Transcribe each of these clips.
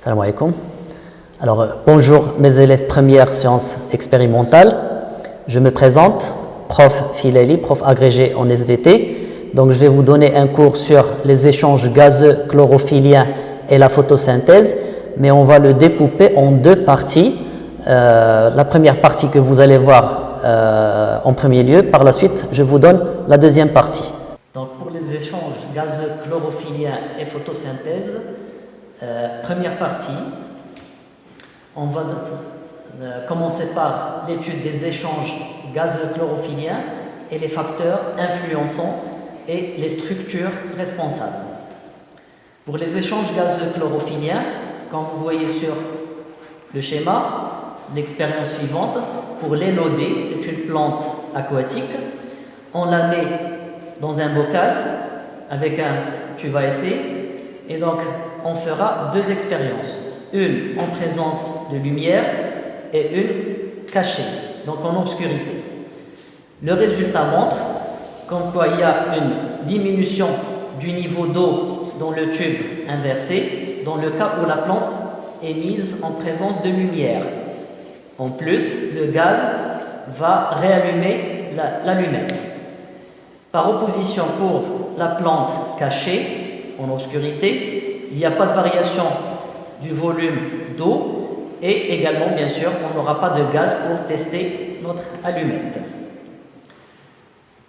Salam alaikum. Alors, bonjour mes élèves première sciences expérimentales. Je me présente, prof Filali, prof agrégé en SVT. Donc, je vais vous donner un cours sur les échanges gazeux chlorophylliens et la photosynthèse, mais on va le découper en deux parties. La première partie que vous allez voir en premier lieu, par la suite, je vous donne la deuxième partie. Donc, pour les échanges gazeux chlorophylliens et photosynthèse, première partie, on va commencer par l'étude des échanges gazeux chlorophylliens et les facteurs influençants et les structures responsables. Pour les échanges gazeux chlorophylliens, comme vous voyez sur le schéma, l'expérience suivante, pour l'élodée, c'est une plante aquatique, on la met dans un bocal avec un tube à essai et donc on fera deux expériences, une en présence de lumière et une cachée, donc en obscurité. Le résultat montre comme quoi il y a une diminution du niveau d'eau dans le tube inversé dans le cas où la plante est mise en présence de lumière. En plus, le gaz va réallumer l'allumette. Par opposition, pour la plante cachée en obscurité, il n'y a pas de variation du volume d'eau et également, bien sûr, on n'aura pas de gaz pour tester notre allumette.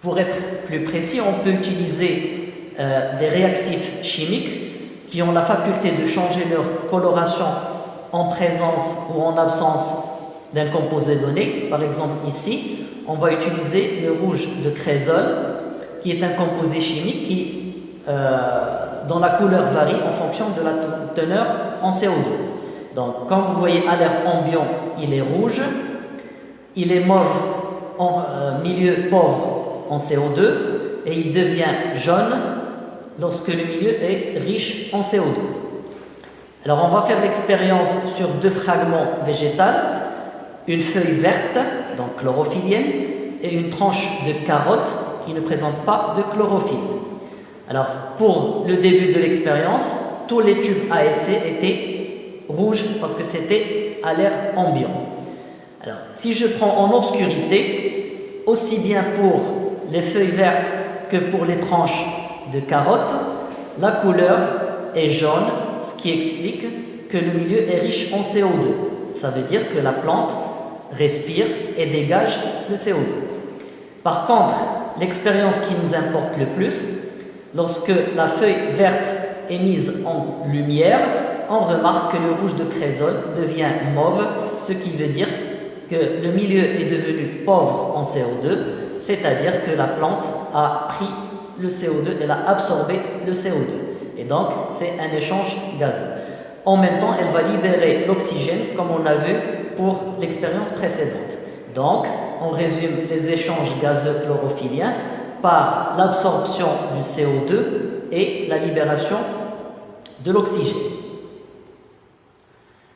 Pour être plus précis, on peut utiliser des réactifs chimiques qui ont la faculté de changer leur coloration en présence ou en absence d'un composé donné. Par exemple, ici, on va utiliser le rouge de Cresol, qui est un composé chimique qui, dont la couleur varie en fonction de la teneur en CO2. Donc, comme vous voyez à l'air ambiant, il est rouge, il est mauve en milieu pauvre en CO2 et il devient jaune lorsque le milieu est riche en CO2. Alors, on va faire l'expérience sur deux fragments végétaux, une feuille verte, donc chlorophyllienne, et une tranche de carotte qui ne présente pas de chlorophylle. Alors, pour le début de l'expérience, tous les tubes à essai étaient rouges parce que c'était à l'air ambiant. Alors, si je prends en obscurité, aussi bien pour les feuilles vertes que pour les tranches de carotte, la couleur est jaune, ce qui explique que le milieu est riche en CO2. Ça veut dire que la plante respire et dégage le CO2. Par contre, l'expérience qui nous importe le plus, lorsque la feuille verte est mise en lumière, on remarque que le rouge de Cresol devient mauve, ce qui veut dire que le milieu est devenu pauvre en CO2, c'est-à-dire que la plante a pris le CO2, elle a absorbé le CO2. Et donc, c'est un échange gazeux. En même temps, elle va libérer l'oxygène, comme on l'a vu pour l'expérience précédente. Donc, on résume les échanges gazeux chlorophylliens par l'absorption du CO2 et la libération de l'oxygène.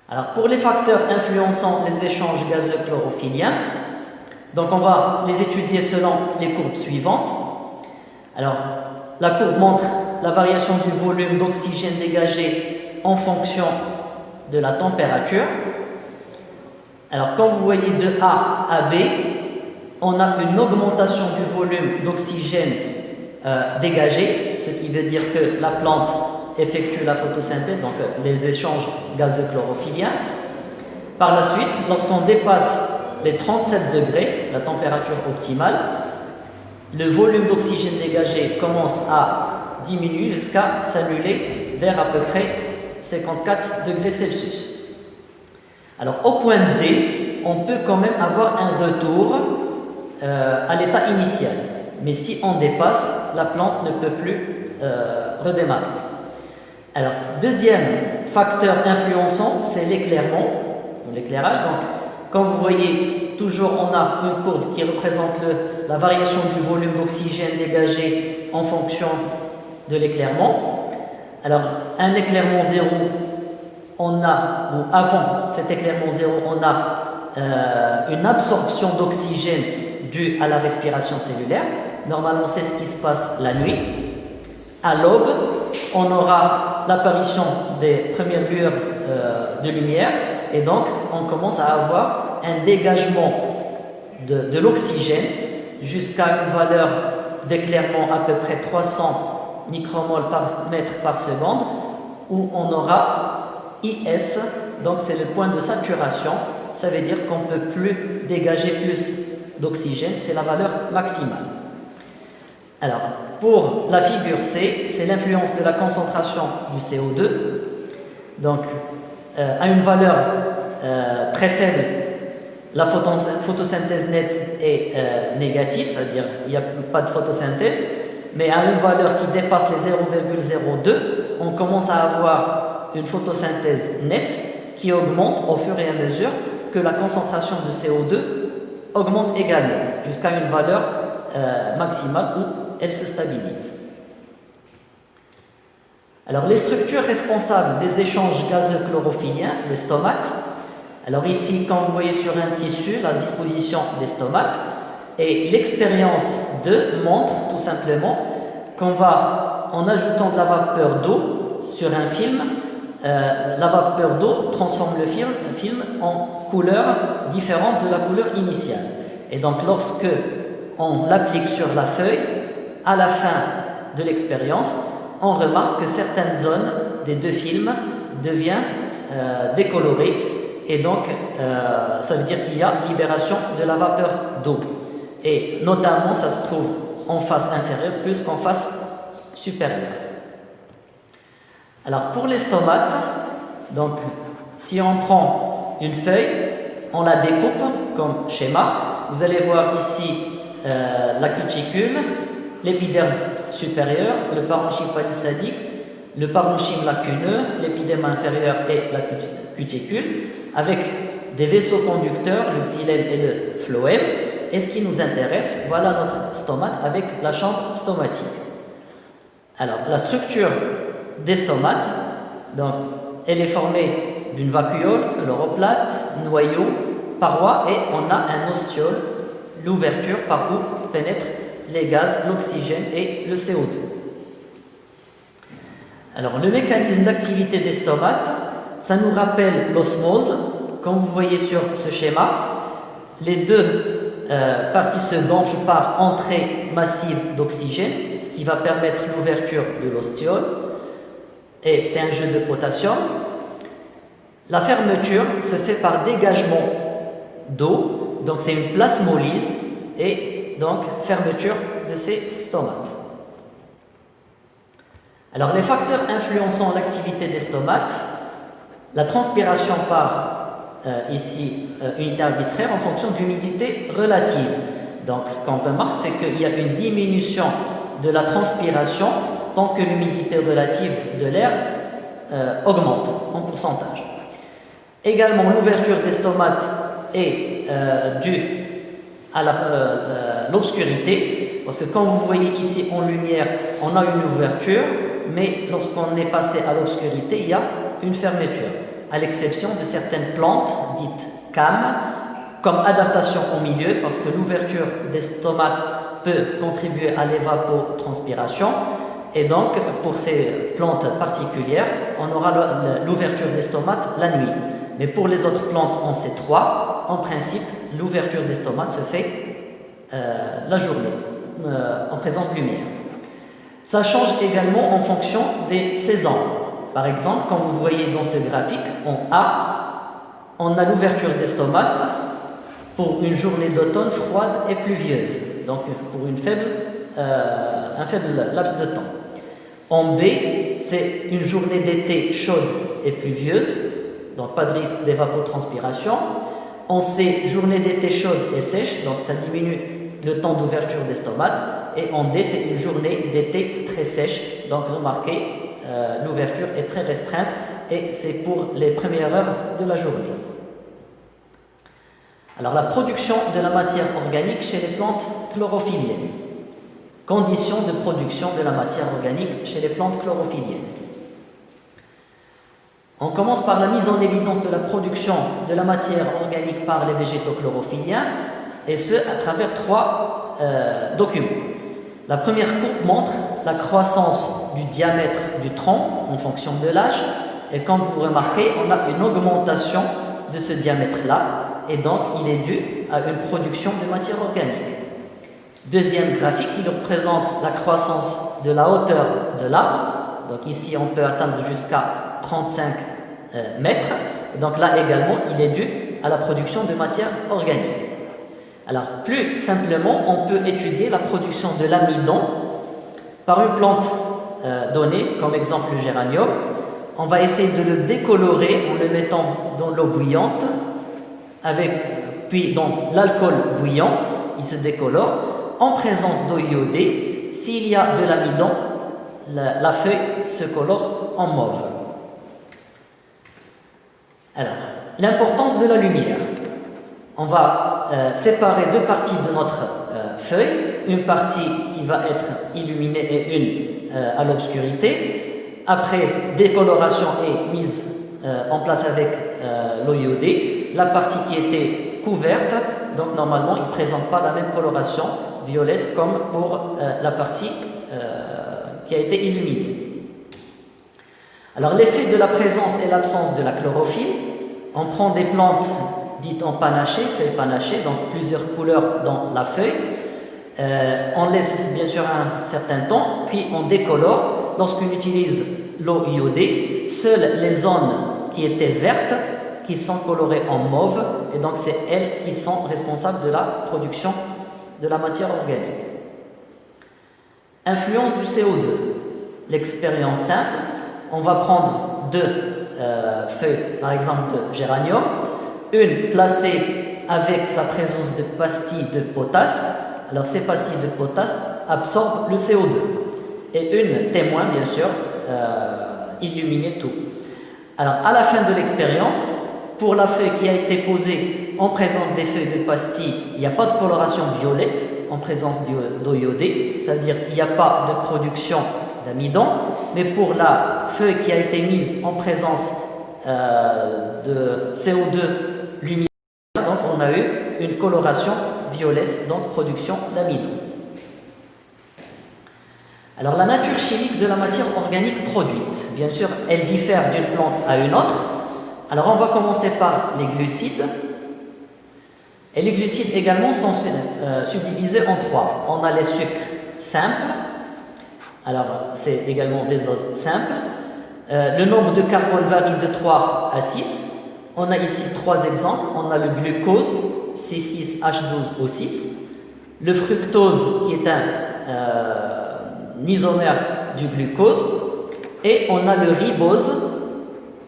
Alors, pour les facteurs influençant les échanges gazeux chlorophylliens, donc on va les étudier selon les courbes suivantes. Alors, la courbe montre la variation du volume d'oxygène dégagé en fonction de la température. Alors, quand vous voyez de A à B, on a une augmentation du volume d'oxygène dégagé, ce qui veut dire que la plante effectue la photosynthèse, donc les échanges gazeux chlorophylliens. Par la suite, lorsqu'on dépasse les 37 degrés, la température optimale, le volume d'oxygène dégagé commence à diminuer jusqu'à s'annuler vers à peu près 54 degrés Celsius. Alors, au point D, on peut quand même avoir un retour à l'état initial. Mais si on dépasse, la plante ne peut plus redémarrer. Alors, deuxième facteur influençant, c'est l'éclairement, l'éclairage. Donc, comme vous voyez, toujours on a une courbe qui représente la variation du volume d'oxygène dégagé en fonction de l'éclairement. Alors, un éclairement zéro, on a, ou avant cet éclairement zéro, on a une absorption d'oxygène due à la respiration cellulaire. Normalement, c'est ce qui se passe la nuit. À l'aube, on aura l'apparition des premières lueurs de lumière, et donc on commence à avoir un dégagement de l'oxygène jusqu'à une valeur d'éclairement à peu près 300 micromoles par mètre par seconde, où on aura IS, donc c'est le point de saturation, ça veut dire qu'on ne peut plus dégager plus d'oxygène, c'est la valeur maximale. Alors, pour la figure C, c'est l'influence de la concentration du CO2. Donc, à une valeur très faible, la photosynthèse nette est négative, c'est-à-dire il n'y a pas de photosynthèse, mais à une valeur qui dépasse les 0,02, on commence à avoir une photosynthèse nette qui augmente au fur et à mesure que la concentration de CO2 augmente également, jusqu'à une valeur maximale où elle se stabilise. Alors, les structures responsables des échanges gazeux chlorophylliens, les stomates. Alors ici, quand vous voyez sur un tissu la disposition des stomates, et l'expérience montre tout simplement qu'on va, en ajoutant de la vapeur d'eau sur un film, la vapeur d'eau transforme le film en couleur différente de la couleur initiale. Et donc, lorsque on l'applique sur la feuille, à la fin de l'expérience, on remarque que certaines zones des deux films deviennent décolorées, et donc ça veut dire qu'il y a libération de la vapeur d'eau. Et notamment, ça se trouve en face inférieure plus qu'en face supérieure. Alors, pour les stomates, donc, si on prend une feuille, on la découpe comme schéma. Vous allez voir ici la cuticule, l'épiderme supérieur, le parenchyme palisadique, le parenchyme lacuneux, l'épiderme inférieur et la cuticule, avec des vaisseaux conducteurs, le xylème et le phloème. Et ce qui nous intéresse, voilà notre stomate avec la chambre stomatique. Alors, la structure des stomates, donc, elle est formée d'une vacuole, chloroplaste, noyau, paroi, et on a un ostiole, l'ouverture par où pénètrent les gaz, l'oxygène et le CO2. Alors, le mécanisme d'activité des stomates, ça nous rappelle l'osmose. Comme vous voyez sur ce schéma, les deux parties se gonflent par entrée massive d'oxygène, ce qui va permettre l'ouverture de l'ostiole, et c'est un jeu de potassium. La fermeture se fait par dégagement d'eau, donc c'est une plasmolyse, et donc fermeture de ces stomates. Alors, les facteurs influençant l'activité des stomates, la transpiration par ici unité arbitraire en fonction de l'humidité relative. Donc, ce qu'on remarque, c'est qu'il y a une diminution de la transpiration tant que l'humidité relative de l'air augmente en pourcentage. Également, l'ouverture des stomates est due à l'obscurité, parce que quand vous voyez ici en lumière, on a une ouverture, mais lorsqu'on est passé à l'obscurité, il y a une fermeture, à l'exception de certaines plantes dites CAM, comme adaptation au milieu, parce que l'ouverture des stomates peut contribuer à l'évapotranspiration, et donc pour ces plantes particulières, on aura l'ouverture des stomates la nuit. Mais pour les autres plantes en C3, en principe, l'ouverture des stomates se fait la journée, en présence de lumière. Ça change également en fonction des saisons. Par exemple, comme vous voyez dans ce graphique, en A, on a l'ouverture des stomates pour une journée d'automne froide et pluvieuse, donc pour un faible laps de temps. En B, c'est une journée d'été chaude et pluvieuse, donc pas de risque d'évapotranspiration. En C, journée d'été chaude et sèche, donc ça diminue le temps d'ouverture des stomates. Et en D, c'est une journée d'été très sèche, donc remarquez, l'ouverture est très restreinte et c'est pour les premières heures de la journée. Alors, la production de la matière organique chez les plantes chlorophylliennes. Conditions de production de la matière organique chez les plantes chlorophylliennes. On commence par la mise en évidence de la production de la matière organique par les végétaux chlorophylliens, et ce à travers trois documents. La première courbe montre la croissance du diamètre du tronc en fonction de l'âge, Et comme vous remarquez, on a une augmentation de ce diamètre-là, et donc il est dû à une production de matière organique. Deuxième graphique, il représente la croissance de la hauteur de l'arbre. Donc ici, on peut atteindre jusqu'à 35 mètres. Et donc là également, il est dû à la production de matière organique. Alors, plus simplement, on peut étudier la production de l'amidon par une plante donnée, comme exemple le géranium. On va essayer de le décolorer en le mettant dans l'eau bouillante, puis dans l'alcool bouillant, il se décolore. En présence d'eau iodée, s'il y a de l'amidon, la feuille se colore en mauve. Alors, l'importance de la lumière. On va séparer deux parties de notre feuille, une partie qui va être illuminée et une à l'obscurité. Après, décoloration est mise en place avec l'eau iodée. La partie qui était couverte, donc normalement, il ne présente pas la même coloration violette comme pour la partie qui a été illuminée. Alors, l'effet de la présence et l'absence de la chlorophylle, on prend des plantes dites en panaché, feuilles panachées, donc plusieurs couleurs dans la feuille. On laisse bien sûr un certain temps, puis on décolore. Lorsqu'on utilise l'eau iodée, seules les zones qui étaient vertes qui sont colorées en mauve, et donc c'est elles qui sont responsables de la production de la matière organique. Influence du CO2. L'expérience simple, on va prendre deux feuilles, par exemple de géranium, une placée avec la présence de pastilles de potasse. Alors ces pastilles de potasse absorbent le CO2, et une témoin, bien sûr, illuminée tout. Alors à la fin de l'expérience, pour la feuille qui a été posée en présence des feuilles de pastilles, il n'y a pas de coloration violette en présence d'eau iodée, c'est-à-dire qu'il n'y a pas de production d'amidon, mais pour la feuille qui a été mise en présence de CO2 lumineux, donc on a eu une coloration violette, donc production d'amidon. Alors la nature chimique de la matière organique produite, bien sûr, elle diffère d'une plante à une autre. Alors on va commencer par les glucides. Et les glucides également sont subdivisés en trois. On a les sucres simples, alors c'est également des oses simples. Le nombre de carbone varie de 3 à 6. On a ici trois exemples. On a le glucose, C6H12O6. Le fructose, qui est un isomère du glucose. Et on a le ribose,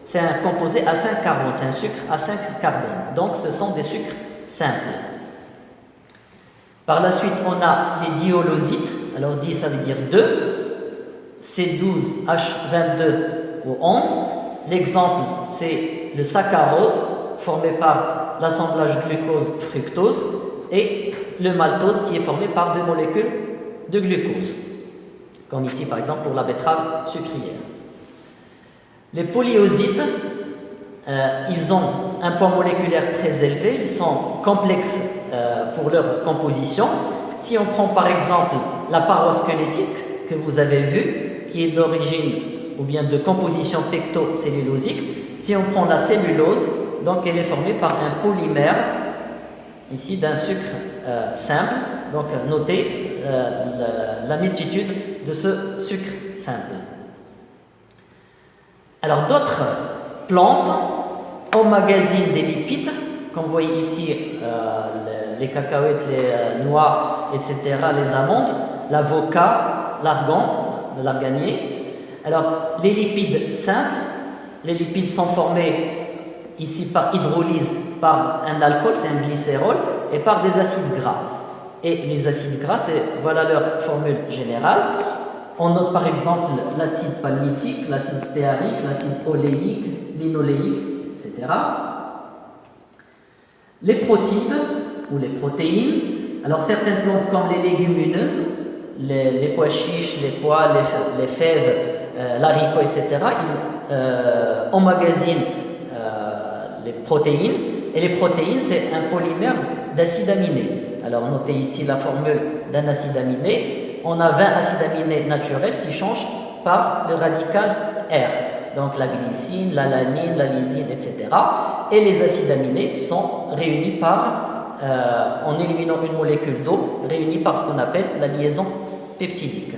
c'est un composé à 5 carbones, c'est un sucre à 5 carbones. Donc ce sont des sucres simples. Par la suite, on a les diolosites. Alors 10, ça veut dire 2. C12H22O11. L'exemple, c'est le saccharose, formé par l'assemblage glucose-fructose, et le maltose, qui est formé par deux molécules de glucose, comme ici par exemple pour la betterave sucrière. Les polyosites, ils ont un poids moléculaire très élevé, ils sont complexes pour leur composition. Si on prend par exemple la paroi squelettique que vous avez vue, qui est d'origine ou bien de composition pectocellulosique, si on prend la cellulose, donc elle est formée par un polymère, ici d'un sucre simple, donc notez la multitude de ce sucre simple. Alors d'autres plantes emmagasinent des lipides, comme vous voyez ici les cacahuètes, les noix, etc., les amandes, l'avocat, l'argan, l'arganier. Alors les lipides simples, les lipides sont formés ici par hydrolyse par un alcool, c'est un glycérol, et par des acides gras. Et les acides gras, voilà leur formule générale. On note par exemple l'acide palmitique, l'acide stéarique, l'acide oléique, linoléique, etc. Les protides ou les protéines. Alors certaines plantes comme les légumineuses, les pois chiches, les pois, les fèves, l'haricot, etc., ils emmagasinent les protéines. Et les protéines, c'est un polymère d'acide aminé. Alors notez ici la formule d'un acide aminé. On a 20 acides aminés naturels qui changent par le radical R. donc la glycine, l'alanine, la lysine, etc. Et les acides aminés sont réunis en éliminant une molécule d'eau, réunis par ce qu'on appelle la liaison peptidique.